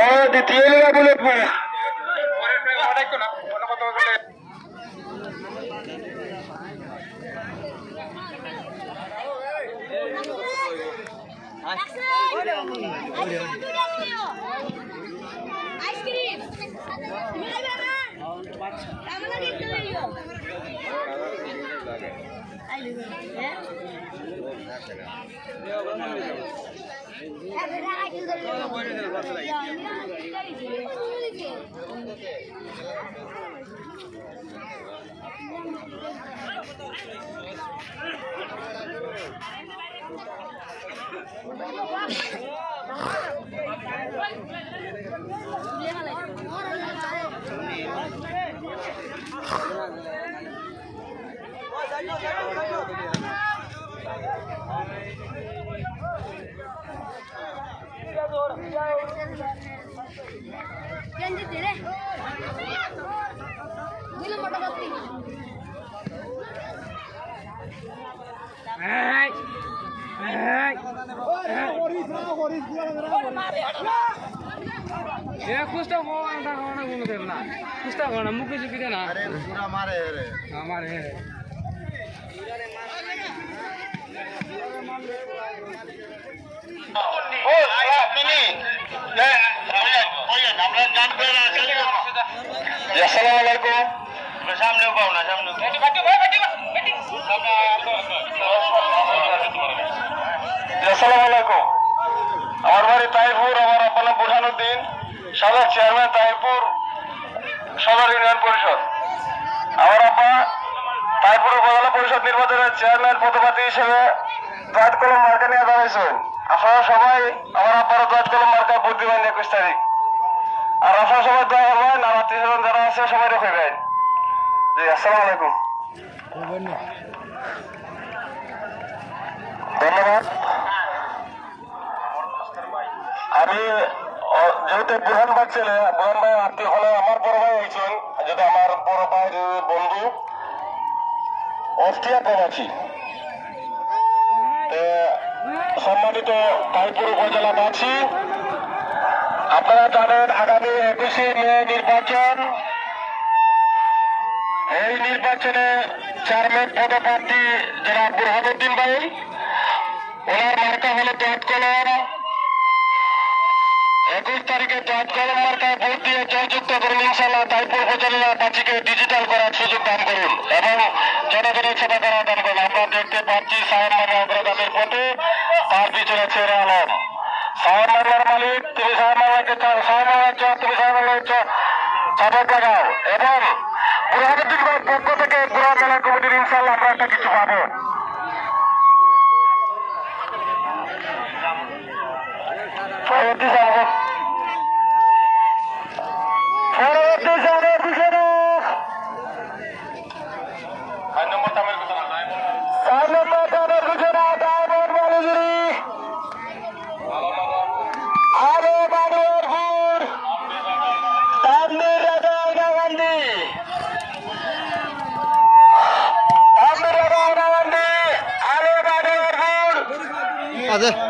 ও দ্বিতীয় বলে আইসক্রিম মুখে চুকি না মারে সামনে পাও না সামনে আসসালামু আলাইকুম। আমার বাড়ি তাইপুর, আমার আপনার বুরহানুদ্দিন, সাবেক চেয়ারম্যান তাইপুর সদর ইউনিয়ন পরিষদ। আমার আপা তাইপুর উপজেলা পরিষদ নির্বাচনের চেয়ারম্যান পদপ্রার্থী হিসেবে দোয়াত কলম মার্কা নিয়ে দাঁড়িয়েছেন। আপনারা সবাই আমার আব্বার দোয়াত কলম মার্কায় ভোট দিবেন 21 তারিখ। আর আপনারা সবাই দোয়া করবেন, আর আত্মীয় স্বজন যারা আছে সবাই রেখেবেন। জি আসসালামু আলাইকুম, ধন্যবাদ। আমি যেহেতু বুরহান ভাই ছেলে, বুরহান ভাই আত্মীয় হলে আমার বড় ভাই হয়েছেন, যেটা আমার বড় ভাইয়ের বন্ধু অস্ট্রিয়া প্রবাসী। সম্মানিত তাইপুর উপজেলাবাসী, আপনারা জানেন আগামী 21শে মে নির্বাচন। এই নির্বাচনে চেয়ারম্যান পদপ্রার্থী যারা বুরহানুদ্দিন ভাই, ওনার মার্কা হলো দোয়াত কলম। 21 তারিখে দোয়াত কলম মার্কায় ভোট দিয়ে জয়যুক্ত করুন। ইনশাআল্লাহ তাইপুর উপজেলাবাসীকে ডিজিটাল করার সুযোগ দান করুন এবং জনগণের সেবা করার দান করুন। আমরা দেখতে পাচ্ছি সাহেব মামলা অগ্রগামীর পথে, তার পিছনে ছেড়ে আলম। সাহেব মামলার মালিক, তুমি সাহেব মামলাকে সাহেব মামলার তুমি সাহেব মামলার চাপক লাগাও এবং বুরহানুদ্দিন ভাইয়ের পক্ষ থেকে বুরহান মেলা কমিটির ইনশাআল্লাহ আমরা একটা কিছু পাবো। আচ্ছা